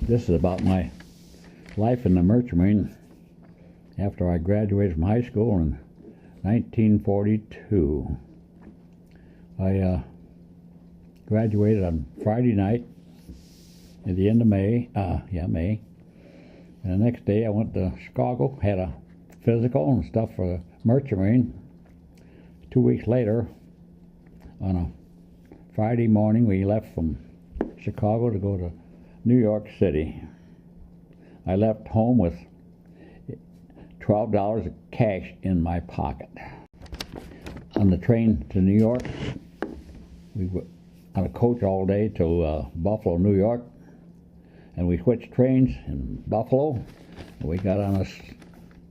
This is about my life in the Merchant Marine after I graduated from high school in 1942. I graduated on Friday night at the end of May. May. And the next day I went to Chicago, had a physical and stuff for the Merchant Marine. 2 weeks later, on a Friday morning, we left from Chicago to go to New York City. I left home with $12 of cash in my pocket. On the train to New York, we were on a coach all day to Buffalo, New York, and we switched trains in Buffalo, and we got on a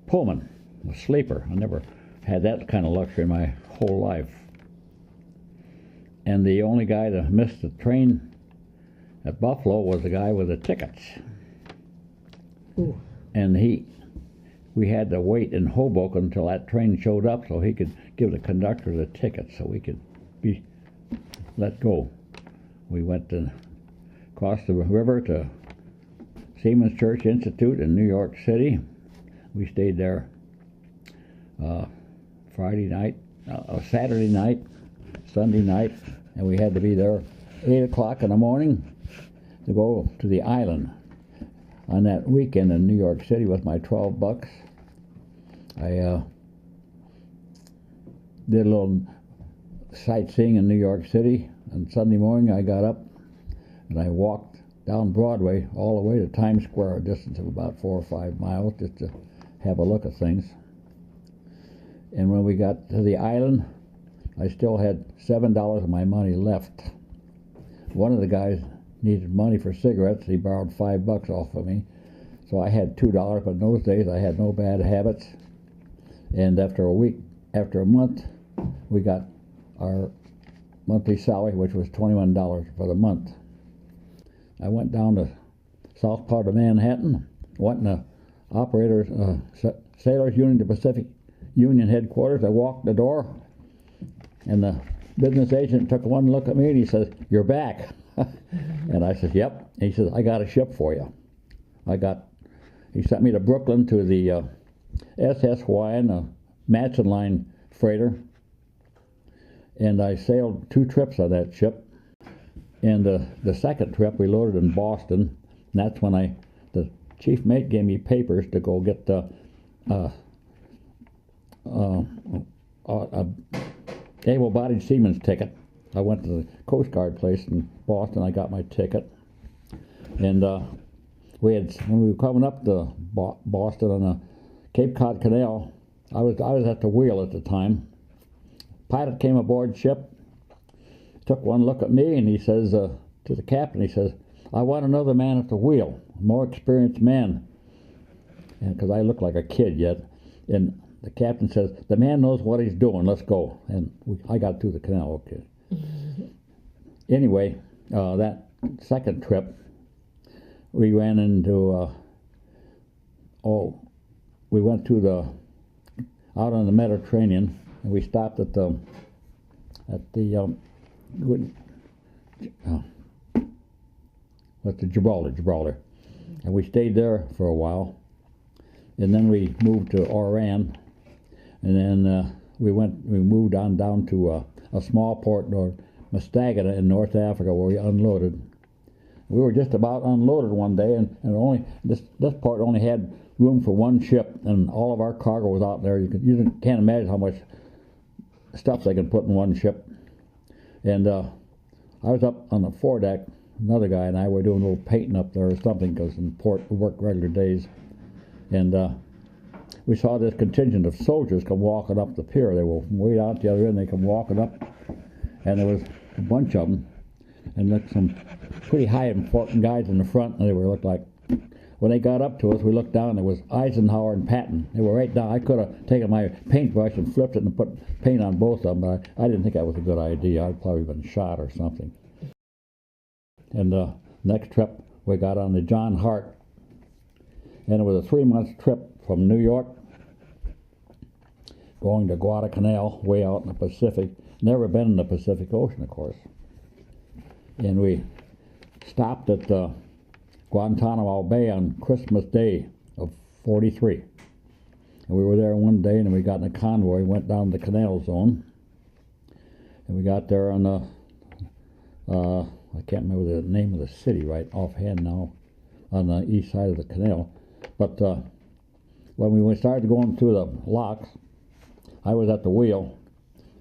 Pullman, a sleeper. I never had that kind of luxury in my whole life. And the only guy that missed the train at Buffalo was the guy with the tickets. Ooh. And we had to wait in Hoboken until that train showed up so he could give the conductor the ticket so we could be let go. We went across the river to Seamen's Church Institute in New York City. We stayed there Saturday night, Sunday night, and we had to be there 8 o'clock in the morning to go to the island. On that weekend in New York City with my $12, I did a little sightseeing in New York City. On Sunday morning I got up and I walked down Broadway all the way to Times Square, a distance of about 4 or 5 miles, just to have a look at things. And when we got to the island, I still had $7 of my money left. One of the guys needed money for cigarettes. He borrowed $5 off of me. So I had $2, but in those days I had no bad habits. And after a month, we got our monthly salary, which was $21 for the month. I went down to south part of Manhattan, went in the operators, Sailors Union to Pacific Union headquarters. I walked the door, and the business agent took one look at me and he says, "You're back." And I said, "Yep." And he says, "I got a ship for you." He sent me to Brooklyn to the SS Hawaiian, a Matson Line freighter, and I sailed 2 trips on that ship. And the second trip we loaded in Boston, and that's when the chief mate gave me papers to go get the able-bodied seaman's ticket. I went to the Coast Guard place in Boston. I got my ticket, and when we were coming up to Boston on the Cape Cod Canal, I was at the wheel at the time. Pilot came aboard ship, took one look at me, and he says to the captain, he says, "I want another man at the wheel, a more experienced man," and because I look like a kid yet, and the captain says, "The man knows what he's doing. Let's go." And I got through the canal okay. Anyway, that second trip, we ran into, we went to out on the Mediterranean, and we stopped at the Gibraltar, and we stayed there for a while, and then we moved to Oran, and then we moved on down to a small port called Mastagata in North Africa where we unloaded. We were just about unloaded one day, and only this port only had room for one ship, and all of our cargo was out there. You can't imagine how much stuff they can put in one ship. And I was up on the foredeck. Another guy and I were doing a little painting up there or something, because in port we work regular days. And we saw this contingent of soldiers come walking up the pier. They were from way out the other end. They come walking up, and there was a bunch of them, and looked some pretty high important guys in the front, and they looked like, when they got up to us, we looked down, there was Eisenhower and Patton. They were right down. I could have taken my paintbrush and flipped it and put paint on both of them, but I didn't think that was a good idea. I'd probably been shot or something. And next trip, we got on the John Hart, and it was a 3-month trip from New York going to Guadalcanal, way out in the Pacific. Never been in the Pacific Ocean, of course. And we stopped at Guantanamo Bay on Christmas Day of 43. And we were there one day, and we got in a convoy, went down the canal zone, and we got there on the, I can't remember the name of the city right offhand now, on the east side of the canal. But when we started going through the locks, I was at the wheel,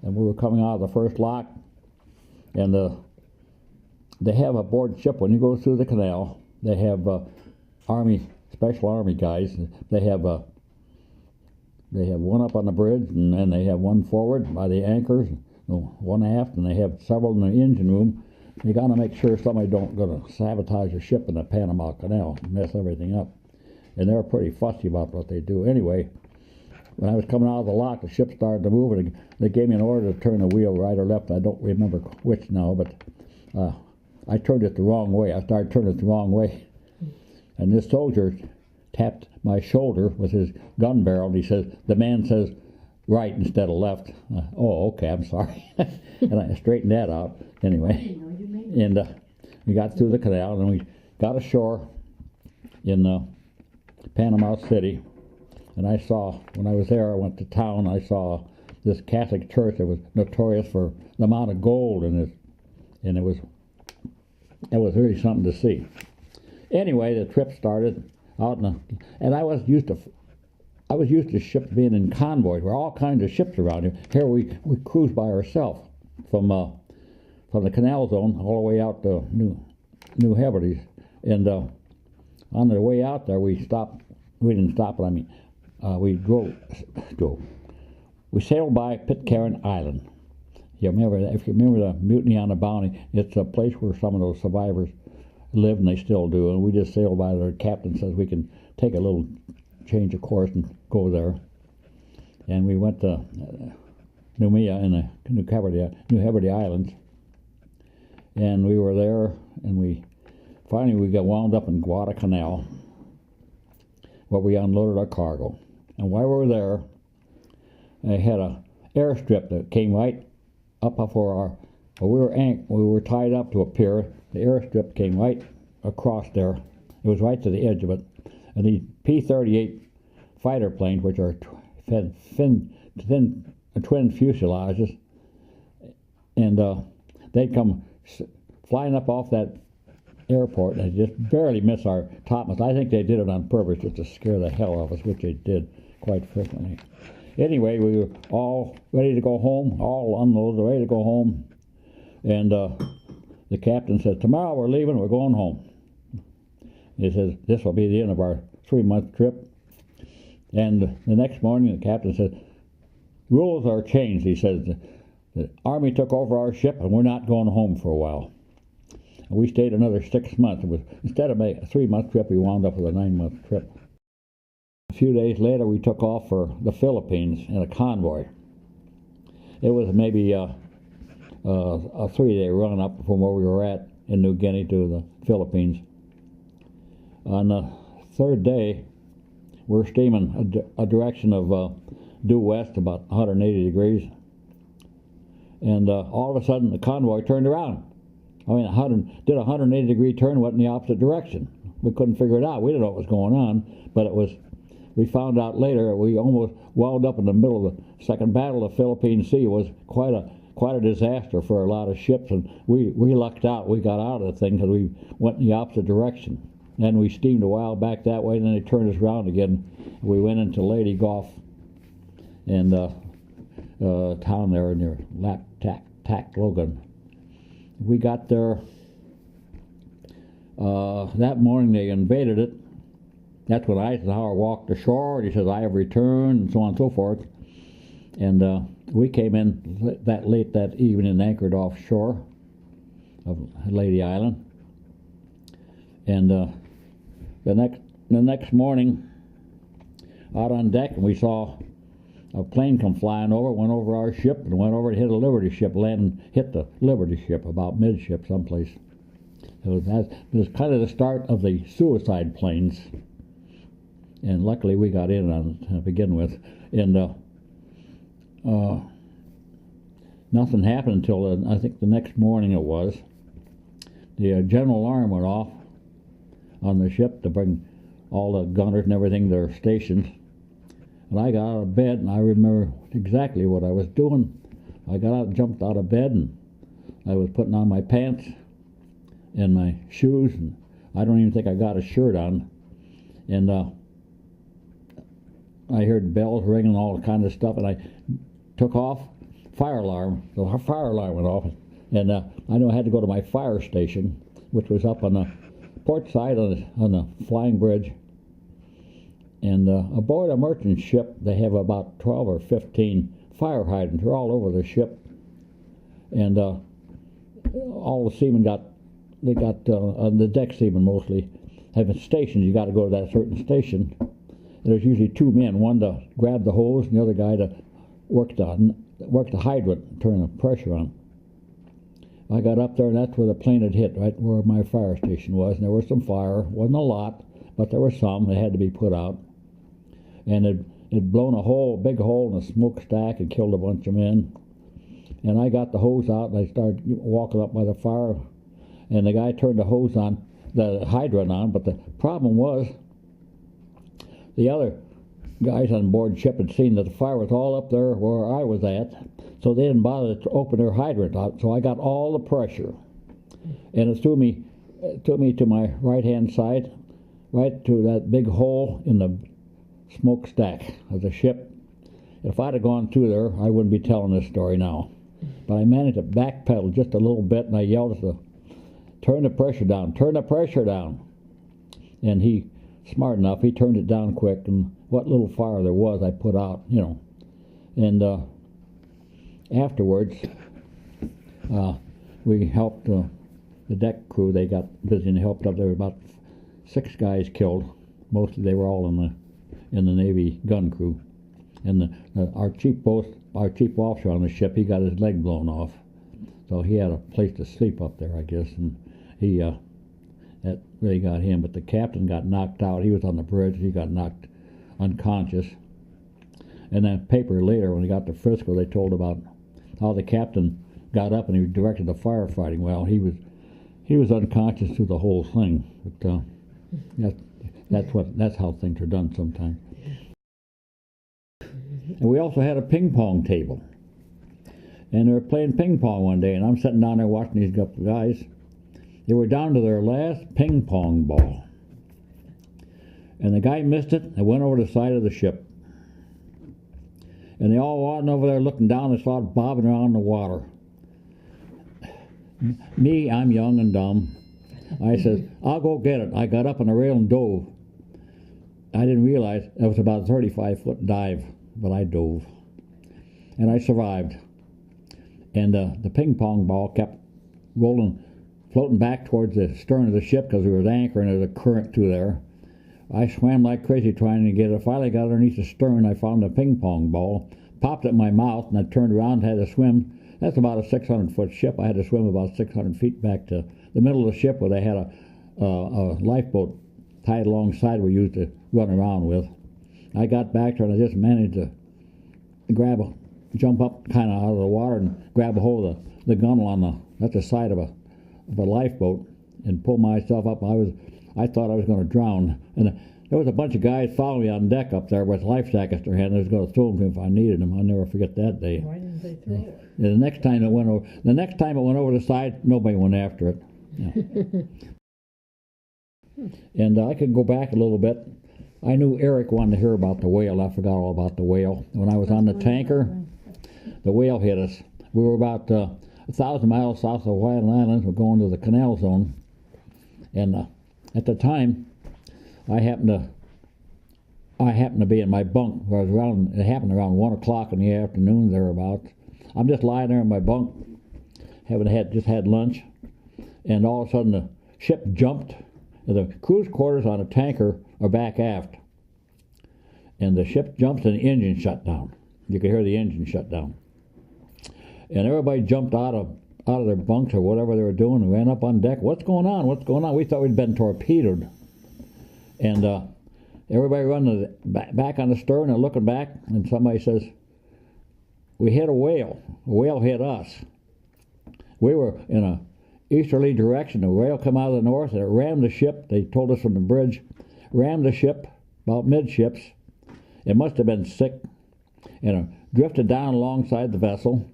and we were coming out of the first lock, and they have aboard ship, when you go through the canal, they have special army guys. They have one up on the bridge, and then they have one forward by the anchors, one aft, and they have several in the engine room. You got to make sure somebody don't go to sabotage a ship in the Panama Canal, mess everything up. And they're pretty fussy about what they do. Anyway, when I was coming out of the lock, the ship started to move, and they gave me an order to turn the wheel right or left. I don't remember which now, but I turned it the wrong way. I started turning it the wrong way. And this soldier tapped my shoulder with his gun barrel, and he says, the man says right instead of left. Oh, okay, I'm sorry. And I straightened that out anyway. And we got through the canal, and we got ashore in Panama City. And I saw, when I was there, I went to town, I saw this Catholic church that was notorious for the amount of gold in it. And it was really something to see. Anyway, the trip started out and I was used to ships being in convoys. There were all kinds of ships around here. Here we cruised by ourselves from the canal zone all the way out to New Hebrides. And on the way out there, we stopped. We didn't stop, but I mean, we sailed by Pitcairn Island. If you remember the Mutiny on the Bounty, it's a place where some of those survivors live, and they still do. And we just sailed by there. The captain says we can take a little change of course and go there. And we went to Noumea in the New Hebrides Islands, and we were there. And we got wound up in Guadalcanal, where we unloaded our cargo. And while we were there, they had a airstrip that came right up before we were tied up to a pier. The airstrip came right across there. It was right to the edge of it. And the P-38 fighter planes, which are twin fuselages, and they'd come flying up off that airport, and they just barely missed our topmast. I think they did it on purpose just to scare the hell out of us, which they did quite frequently. Anyway, we were all ready to go home, all unloaded, ready to go home. And the captain said, tomorrow we're leaving, we're going home. He says, this will be the end of our 3-month trip. And the next morning, the captain said, rules are changed. He says, the Army took over our ship, and we're not going home for a while. And we stayed another 6 months. It was, instead of a 3-month trip, we wound up with a 9-month trip. A few days later, we took off for the Philippines in a convoy. It was maybe a 3-day run up from where we were at in New Guinea to the Philippines. On the third day, we're steaming a direction of due west, about 180 degrees. And all of a sudden, the convoy turned around. I mean, did a 180-degree turn, went in the opposite direction. We couldn't figure it out. We didn't know what was going on, but we found out later, we almost wound up in the middle of the Second Battle of the Philippine Sea. It was quite a disaster for a lot of ships, and we lucked out. We got out of the thing because we went in the opposite direction. Then we steamed a while back that way, and then they turned us around again. We went into Lady Gulf and town there near Logan. We got there that morning. They invaded it. That's when Eisenhower walked ashore, and he says, I have returned, and so on and so forth. And we came in that late that evening and anchored offshore of Lady Island. And the next morning, out on deck, and we saw a plane come flying over, went over our ship, and went over to hit a Liberty ship, hit the Liberty ship about midship someplace. It was kind of the start of the suicide planes. And luckily we got in on it to begin with. And nothing happened until I think the next morning it was. The general alarm went off on the ship to bring all the gunners and everything to their stations. And I got out of bed, and I remember exactly what I was doing. I got out, jumped out of bed, and I was putting on my pants and my shoes, and I don't even think I got a shirt on. And I heard bells ringing and all kind of stuff, and I took off. Fire alarm. The fire alarm went off, and I knew I had to go to my fire station, which was up on the port side on the flying bridge. And aboard a merchant ship, they have about 12 or 15 fire hydrants. They're all over the ship. And all the seamen the deck seamen mostly, have stations. You got to go to that certain station. There's usually two men, one to grab the hose and the other guy to work the hydrant, turn the pressure on. I got up there, and that's where the plane had hit, right where my fire station was. And there was some fire. Wasn't a lot, but there was some. It had to be put out. And it'd blown a big hole in the smokestack and killed a bunch of men. And I got the hose out, and I started walking up by the fire. And the guy turned the hydrant on, but the problem was the other guys on board ship had seen that the fire was all up there where I was at, so they didn't bother to open their hydrant out. So I got all the pressure, and it took me to my right-hand side, right to that big hole in the smokestack of the ship. If I'd have gone through there, I wouldn't be telling this story now. But I managed to backpedal just a little bit, and I yelled at turn the pressure down, turn the pressure down. And he, smart enough, he turned it down quick, and what little fire there was, I put out, And afterwards, we helped the deck crew. They got busy and helped up. There were about 6 guys killed. Mostly they were all in the Navy gun crew. And our chief officer on the ship, he got his leg blown off, so he had a place to sleep up there, I guess. And that really got him. But the captain got knocked out. He was on the bridge. He got knocked unconscious. And then paper later, when he got to Frisco, they told about how the captain got up and he directed the firefighting. Well, he was unconscious through the whole thing. But that's how things are done sometimes. And we also had a ping pong table. And they were playing ping pong one day, and I'm sitting down there watching these couple of guys. They were down to their last ping pong ball. And the guy missed it and went over the side of the ship. And they all walked over there looking down and saw it bobbing around in the water. Me, I'm young and dumb. I said, I'll go get it. I got up on the rail and dove. I didn't realize it was about a 35-foot dive, but I dove. And I survived. And the ping pong ball kept floating back towards the stern of the ship because we were anchoring. There's a current through there. I swam like crazy trying to get it. Finally got underneath the stern. I found a ping pong ball, popped it in my mouth, and I turned around and had to swim. That's about a 600-foot ship. I had to swim about 600 feet back to the middle of the ship where they had a lifeboat tied alongside we used to run around with. I got back there and I just managed to jump up kind of out of the water and grab a hold of the gunnel at the side of a lifeboat and pull myself up. I thought I was going to drown, and there was a bunch of guys following me on deck up there with life jackets in their hand. I was going to throw them to them if I needed them. I'll never forget that day. Why didn't they throw it? And the next time it went over the side, nobody went after it. Yeah. And I could go back a little bit. I knew Eric wanted to hear about the whale. I forgot all about the whale. When I was on the tanker, the whale hit us. We were about 1,000 miles south of Whitehead Islands. We're going to the canal zone. And at the time, I happened to be in my bunk. It happened around 1 o'clock in the afternoon, thereabouts. I'm just lying there in my bunk, just had lunch, and all of a sudden the ship jumped. The crew's quarters on a tanker are back aft, and the ship jumps and the engine shut down. You could hear the engine shut down, and everybody jumped out of their bunks or whatever they were doing and ran up on deck. What's going on? What's going on? We thought we'd been torpedoed, and everybody running back on the stern and looking back, and somebody says, "We hit a whale. A whale hit us." We were in easterly direction. The whale come out of the north and it rammed the ship. They told us from the bridge, rammed the ship about midships. It must have been sick, and it drifted down alongside the vessel,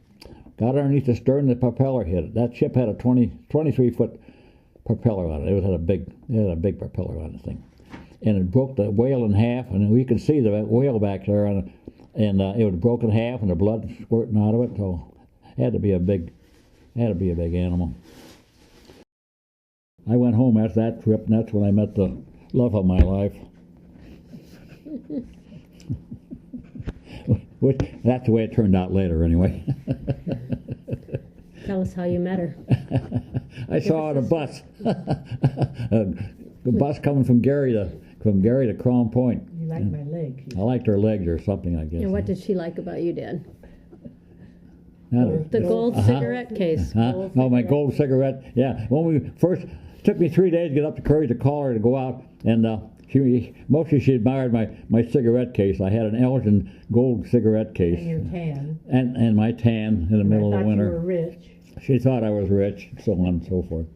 got underneath the stern, the propeller hit it. That ship had a 23-foot propeller on it. It had a big propeller on the thing, and it broke the whale in half. And we could see the whale back there, and it was broken in half, and the blood squirting out of it. So it had to be a big animal. I went home after that trip, and that's when I met the love of my life. Which, that's the way it turned out later, anyway. Tell us how you met her. I saw on a bus, the bus coming from Gary to Crown Point. You like my legs. I liked her legs or something, I guess. And what did she like about you, Dad? Now, The gold cigarette case. Oh, my gold cigarette. Yeah. When we first, it took me 3 days to get up the courage to call her to go out, and mostly she admired my cigarette case. I had an Elgin gold cigarette case. And your tan. And my tan in the middle of the winter. You were rich. She thought I was rich, so on and so forth.